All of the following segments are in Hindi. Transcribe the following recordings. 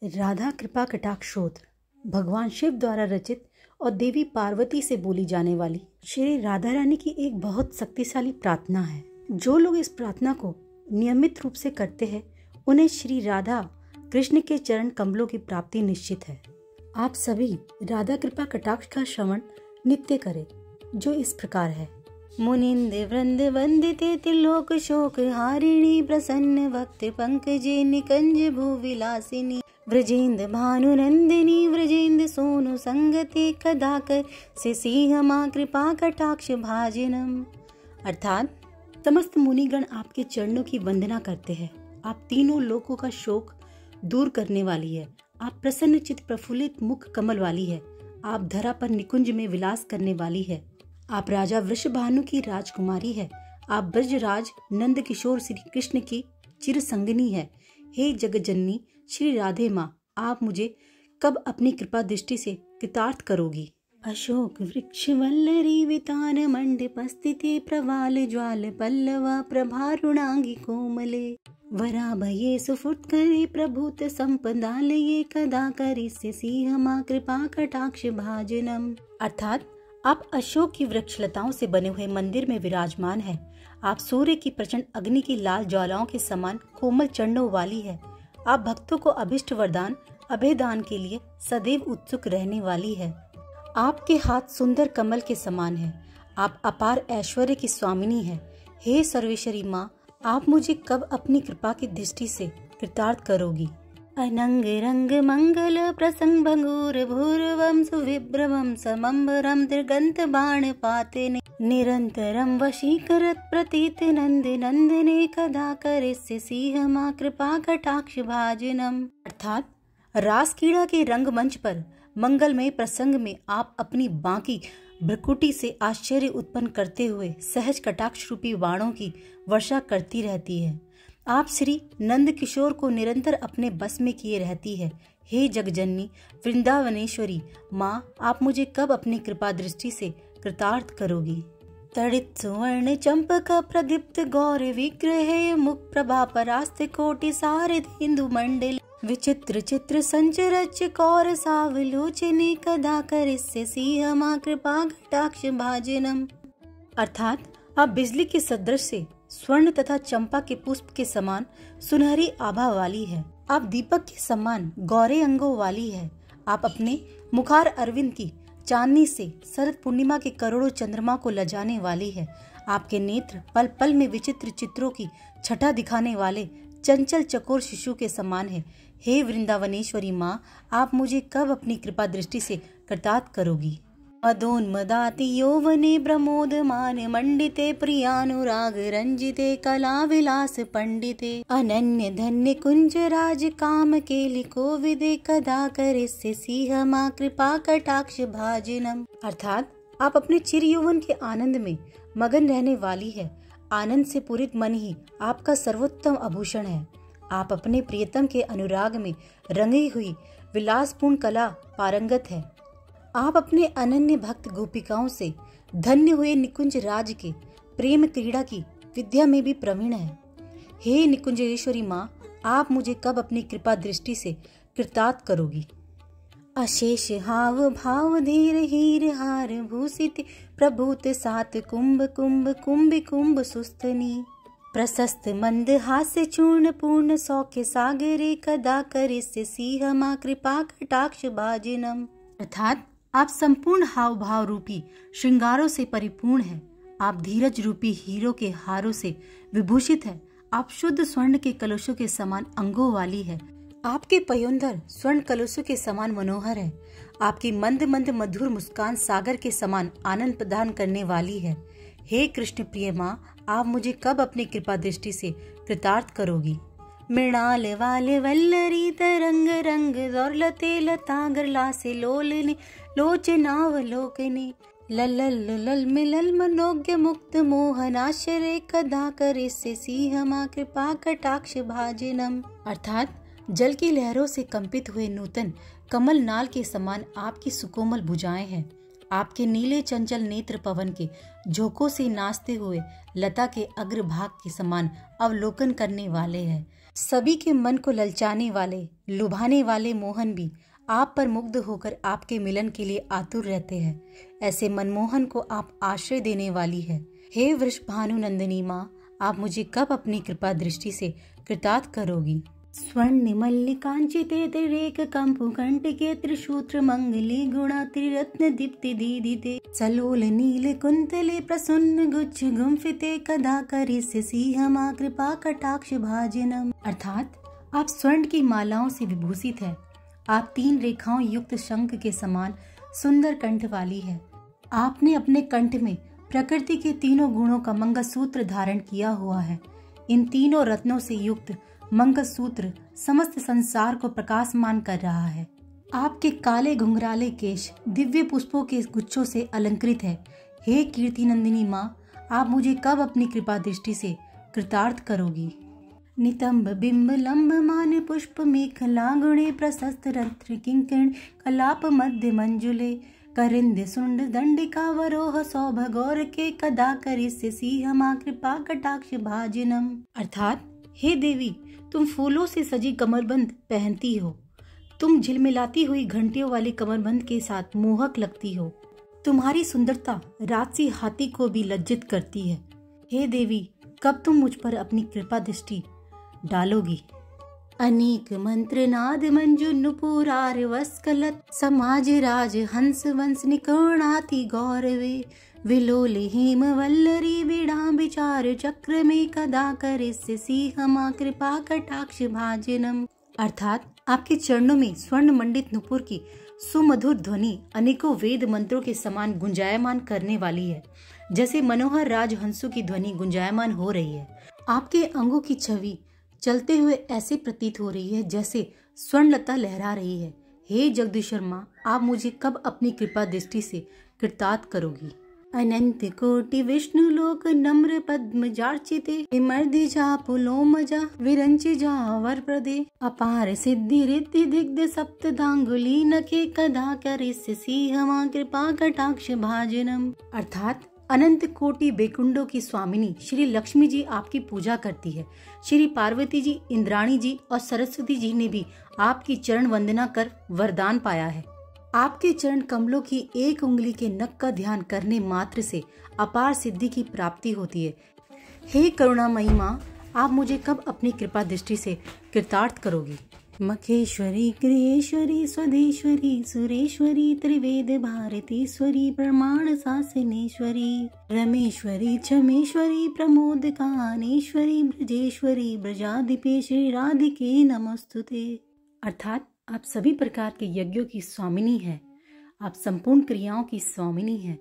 राधा कृपा कटाक्ष स्तोत्र भगवान शिव द्वारा रचित और देवी पार्वती से बोली जाने वाली श्री राधा रानी की एक बहुत शक्तिशाली प्रार्थना है। जो लोग इस प्रार्थना को नियमित रूप से करते हैं उन्हें श्री राधा कृष्ण के चरण कमलों की प्राप्ति निश्चित है। आप सभी राधा कृपा कटाक्ष का श्रवण नित्य करें, जो इस प्रकार है। मुनिंद वृंद वंदिते त्रिलोक शोक हारिणी प्रसन्न भक्त पंकजे निकंज भूविलासिनी व्रजेंद्र भानुनंदिनी व्रजेंद्र सोनु संगते कदाकर से सिंह मां कृपा कटाक्ष भाजनम। अर्थात समस्त मुनिगण आपके चरणों की वंदना करते हैं। आप तीनों लोकों का शोक दूर करने वाली है। आप प्रसन्न चित्त प्रफुल्लित मुख कमल वाली है। आप धरा पर निकुंज में विलास करने वाली है। आप राजा वृषभानु की राजकुमारी है। आप ब्रजराज नंद किशोर श्री कृष्ण की चिर संगिनी है। हे जगजननी श्री राधे माँ, आप मुझे कब अपनी कृपा दृष्टि से कृतार्थ करोगी। अशोक वृक्ष वल्लरी वितान मंडप स्थिते प्रवाल ज्वाल पल्लवा प्रभारुणांगी कोमले वराभये सुफुत्करे प्रभूत संपदालये कदा करिष्ये सिंह मां कृपा कटाक्ष भाजनम। अर्थात आप अशोक की वृक्षलताओं से बने हुए मंदिर में विराजमान है। आप सूर्य की प्रचंड अग्नि की लाल ज्वालाओं के समान कोमल चरणों वाली है। आप भक्तों को अभिष्ट वरदान अभयदान के लिए सदैव उत्सुक रहने वाली है। आपके हाथ सुंदर कमल के समान है। आप अपार ऐश्वर्य की स्वामिनी है। हे सर्वेश्वरी माँ, आप मुझे कब अपनी कृपा की दृष्टि से कृतार्थ करोगी। अनंग रंग मंगल प्रसंग भंगुर भूर्वम सुविभ्रवम समंबरम दीर्घंत बाण पातेने निरंतरम वशीकरत प्रतीत नंद नंदने कदा करिष्ये सिंह मां कृपा कटाक्ष भाजनम। अर्थात रास क्रीड़ा के रंगमंच पर मंगलमय प्रसंग में आप अपनी बांकी भ्रकुटी से आश्चर्य उत्पन्न करते हुए सहज कटाक्ष रूपी बाणों की वर्षा करती रहती है। आप श्री नंद किशोर को निरंतर अपने बस में किए रहती है। हे जगजननी वृंदावनेश्वरी माँ, आप मुझे कब अपनी कृपा दृष्टि से कृतार्थ करोगी। तड़ित सुवर्ण चंपक प्रदीप्त गौर विग्रह मुख प्रभा परास्त कोटि सारथेन्दु मंडल विचित्र चित्र संचरच कौर सावलोचने कदा करिष्ये सिंह मां कृपा कटाक्ष भाजनम। अर्थात आप बिजली के सदृश से स्वर्ण तथा चंपा के पुष्प के समान सुनहरी आभा वाली है। आप दीपक के समान गौरे अंगों वाली है। आप अपने मुखार अरविंद की चांदनी से शरद पूर्णिमा के करोड़ों चंद्रमा को लजाने वाली है। आपके नेत्र पल पल में विचित्र चित्रों की छटा दिखाने वाले चंचल चकोर शिशु के समान है। हे वृंदावनेश्वरी माँ, आप मुझे कब अपनी कृपा दृष्टि से कृतार्थ करोगी। अदोन्मदाति यौवने प्रमोदमान मंडिते प्रियानुराग रंजिते कला विलास पंडिते अनन्य धन्य कुंज राज काम केलि कोविदे कदा करिष्ये सिंह मां कृपा कटाक्ष भाजनम। अर्थात आप अपने चिर यौवन के आनंद में मगन रहने वाली है। आनंद से पूरित मन ही आपका सर्वोत्तम आभूषण है। आप अपने प्रियतम के अनुराग में रंगी हुई विलासपूर्ण कला पारंगत है। आप अपने अनन्य भक्त गोपिकाओं से धन्य हुए निकुंज राज के प्रेम क्रीड़ा की विद्या में भी प्रवीण है। हे निकुंजेश्वरी माँ, आप मुझे कब अपनी कृपा दृष्टि से कृतार्थ करोगी। अशेष हाव भाव धीर हीर हार भूषित प्रभूत सात कुंभ कुंभ कुंभ कुंभ सुस्तनी प्रशस्त मंद हास्य चूर्ण पूर्ण सौख्य सागरे कदा करिष्ये सिंह मां कृपा कटाक्ष भाजनम। अर्थात आप संपूर्ण हाव भाव रूपी श्रृंगारों से परिपूर्ण है। आप धीरज रूपी हीरो के हारों से विभूषित है। आप शुद्ध स्वर्ण के कलशों के समान अंगों वाली है। आपके पयोंधर स्वर्ण कलशों के समान मनोहर है। आपकी मंद मंद मधुर मुस्कान सागर के समान आनंद प्रदान करने वाली है। हे कृष्ण प्रिय माँ, आप मुझे कब अपनी कृपा दृष्टि से कृतार्थ करोगी। मृणाल वाले वल्लरी तरंग रंग दौलते लतागर लासे लोलने लोचनावलोकने लल मिलल मनोज्ञ मुक्त मोहनाश्चर्य कदा करिष्ये सिंह मां कृपा कटाक्ष भाजनम। अर्थात जल की लहरों से कंपित हुए नूतन कमल नाल के समान आपकी सुकोमल भुजाएं हैं। आपके नीले चंचल नेत्र पवन के झोंकों से नाचते हुए लता के अग्रभाग के समान अवलोकन करने वाले हैं। सभी के मन को ललचाने वाले, लुभाने वाले मोहन भी आप पर मुग्ध होकर आपके मिलन के लिए आतुर रहते हैं। ऐसे मनमोहन को आप आश्रय देने वाली है। हे वृषभानु नंदिनी माँ, आप मुझे कब अपनी कृपा दृष्टि से कृतार्थ करोगी? स्वर्ण मल्लिकांचिते त्रिरेक कंपु कंटके त्रिशूत्र मंगली गुणा त्रिरत्न दीप्ति दीदिते सलोल नील कुंतले प्रसन्न गुच्छ गुम्फिते कदा करिष्यसि हमा कृपा कटाक्ष भाजनम। अर्थात आप स्वर्ण की मालाओं से विभूषित है। आप 3 रेखाओं युक्त शंख के समान सुंदर कंठ वाली है। आपने अपने कंठ में प्रकृति के 3 गुणों का मंगलसूत्र धारण किया हुआ है। इन 3 रत्नों से युक्त मंगलसूत्र समस्त संसार को प्रकाशमान कर रहा है। आपके काले घुंघराले केश दिव्य पुष्पों के गुच्छों से अलंकृत है। हे कीर्ति नंदिनी माँ, आप मुझे कब अपनी कृपा दृष्टि से कृतार्थ करोगी? नितंब बिंब लंब मान पुष्प मेखला गुणे प्रशस्त रत्र किंकण कलाप मध्य मंजुले करिंद सुंड दंडिका वरोह सौभगौर के कदा करिष्यसि हमा कृपा कटाक्ष भाजनम। अर्थात हे देवी, तुम फूलों से सजी कमरबंद पहनती हो। तुम झिलमिलाती हुई घंटियों वाली कमरबंद के साथ मोहक लगती हो। तुम्हारी सुंदरता राजसी हाथी को भी लज्जित करती है। हे देवी, कब तुम मुझ पर अपनी कृपा दृष्टि डालोगी? अनेक मंत्र नाद मंजु नुपुरार वस्कलत समाज राज हंस वंश निकोणाति गौरवे विलोल हेम वल्लरी बिड़ा विचार चक्र में कदा करिष्यसि हमा कृपा कटाक्ष भाजनम। अर्थात आपके चरणों में स्वर्ण मंडित नुपुर की सुमधुर ध्वनि अनेकों वेद मंत्रों के समान गुंजायमान करने वाली है। जैसे मनोहर राजहंसों की ध्वनि गुंजायमान हो रही है। आपके अंगों की छवि चलते हुए ऐसे प्रतीत हो रही है जैसे स्वर्णलता लहरा रही है। हे जगदीश्वर माँ, आप मुझे कब अपनी कृपा दृष्टि से कृतार्थ करोगी? अनंत कोटि विष्णु लोक नम्र पद्म जार्चिते मर्दि जा पुलोमजा विरंचि जा वर प्रदे अपार सिद्धि रिद्धि दिग्ध सप्तधांगुली नखे कदा करिष्यसि हमा कृपा कटाक्ष भाजनम। अर्थात अनंत कोटि बेकुंडों की स्वामिनी श्री लक्ष्मी जी आपकी पूजा करती है। श्री पार्वती जी, इंद्राणी जी और सरस्वती जी ने भी आपकी चरण वंदना कर वरदान पाया है। आपके चरण कमलों की एक उंगली के नख का ध्यान करने मात्र से अपार सिद्धि की प्राप्ति होती है। हे करुणामयी माँ, आप मुझे कब अपनी कृपा दृष्टि से कृतार्थ करोगी? मखेश्वरी क्रियेश्वरी स्वदेश्वरी सुरेश्वरी त्रिवेद भारतीश्वरी प्रमाण शासनेश्वरी रमेश्वरी क्षमेश्वरी प्रमोद कानेश्वरी ब्रजेश्वरी ब्रजाधिपे श्री राधिके नमस्तुते। अर्थात आप सभी प्रकार के यज्ञों की स्वामिनी है। आप संपूर्ण क्रियाओं की स्वामिनी है।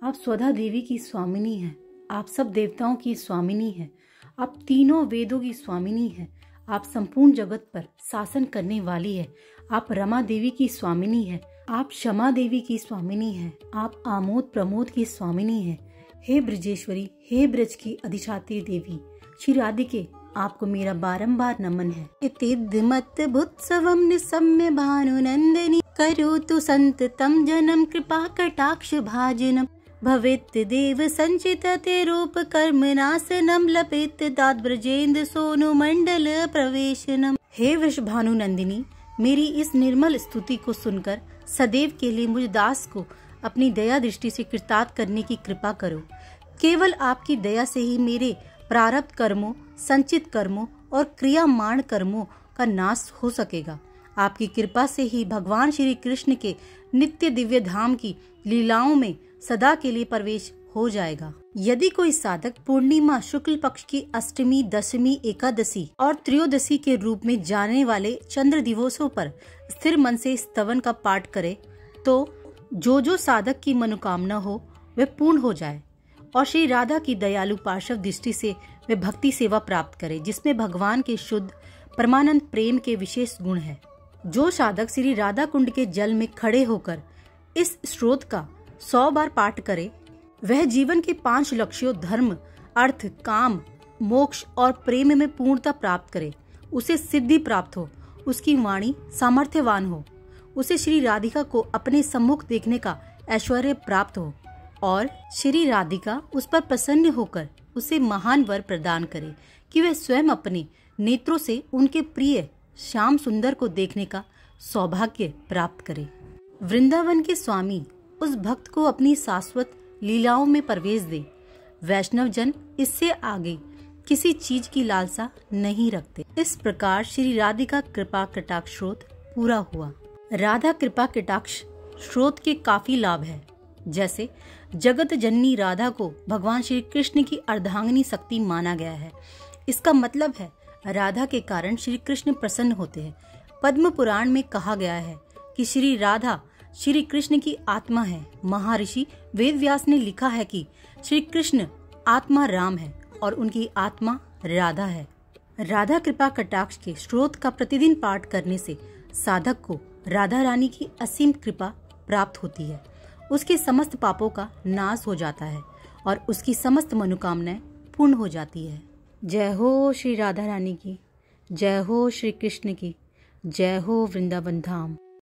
आप स्वधा देवी की स्वामिनी है। आप सब देवताओं की स्वामिनी है। आप 3 वेदों की स्वामिनी है। आप संपूर्ण जगत पर शासन करने वाली है। आप रमा देवी की स्वामिनी है। आप क्षमा देवी की स्वामिनी है। आप आमोद प्रमोद की स्वामिनी है। हे ब्रजेश्वरी, हे ब्रज की अधिष्ठात्री देवी श्री राधिके, आपको मेरा बारंबार नमन है। इतिद्मत भुत्सवम निसम्य भानुनंदिनी करोतु संततम जनम कृपा कटाक्ष भाजनम भवेत् देव संचित ते रूप कर्म नासनम लपेत दात ब्रजेंद्र सोनु मंडल प्रवेशनम। हे वृषभानु नंदिनी, मेरी इस निर्मल स्तुति को सुनकर सदैव के लिए मुझ दास को अपनी दया दृष्टि से कृतार्थ करने की कृपा करो। केवल आपकी दया से ही मेरे प्रारब्ध कर्मों, संचित कर्मों और क्रियामाण कर्मों का नाश हो सकेगा। आपकी कृपा से ही भगवान श्री कृष्ण के नित्य दिव्य धाम की लीलाओं में सदा के लिए प्रवेश हो जाएगा। यदि कोई साधक पूर्णिमा, शुक्ल पक्ष की अष्टमी, दशमी, एकादशी और त्रयोदशी के रूप में जाने वाले चंद्र दिवसों पर स्थिर मन से स्तवन का पाठ करे तो जो साधक की मनोकामना हो वह पूर्ण हो जाए और श्री राधा की दयालु पार्श्व दृष्टि से वे भक्ति सेवा प्राप्त करे, जिसमें भगवान के शुद्ध परमानंद प्रेम के विशेष गुण है। जो साधक श्री राधा कुंड के जल में खड़े होकर इस स्रोत का 100 बार पाठ करे, वह जीवन के 5 लक्ष्यों धर्म, अर्थ, काम, मोक्ष और प्रेम में पूर्णता प्राप्त करे। उसे सिद्धि प्राप्त हो, उसकी वाणी सामर्थ्यवान हो, उसे श्री राधिका को अपने सम्मुख देखने का ऐश्वर्य प्राप्त हो और श्री राधिका उस पर प्रसन्न होकर उसे महान वर प्रदान करे कि वह स्वयं अपने नेत्रों से उनके प्रिय श्याम सुंदर को देखने का सौभाग्य प्राप्त करे। वृंदावन के स्वामी उस भक्त को अपनी शाश्वत लीलाओं में प्रवेश दे। वैष्णव जन इससे आगे किसी चीज की लालसा नहीं रखते। इस प्रकार श्री राधिका कृपा कटाक्ष स्रोत पूरा हुआ। राधा कृपा कटाक्ष स्रोत के काफी लाभ है। जैसे जगत जननी राधा को भगवान श्री कृष्ण की अर्धांगिनी शक्ति माना गया है। इसका मतलब है राधा के कारण श्री कृष्ण प्रसन्न होते हैं। पद्म पुराण में कहा गया है कि श्री राधा श्री कृष्ण की आत्मा है। महर्षि वेदव्यास ने लिखा है कि श्री कृष्ण आत्मा राम है और उनकी आत्मा राधा है। राधा कृपा कटाक्ष के स्रोत का प्रतिदिन पाठ करने से साधक को राधा रानी की असीम कृपा प्राप्त होती है। उसके समस्त पापों का नाश हो जाता है और उसकी समस्त मनोकामनाएं पूर्ण हो जाती है। जय हो श्री राधा रानी की, जय हो श्री कृष्ण की, जय हो वृंदावन धाम।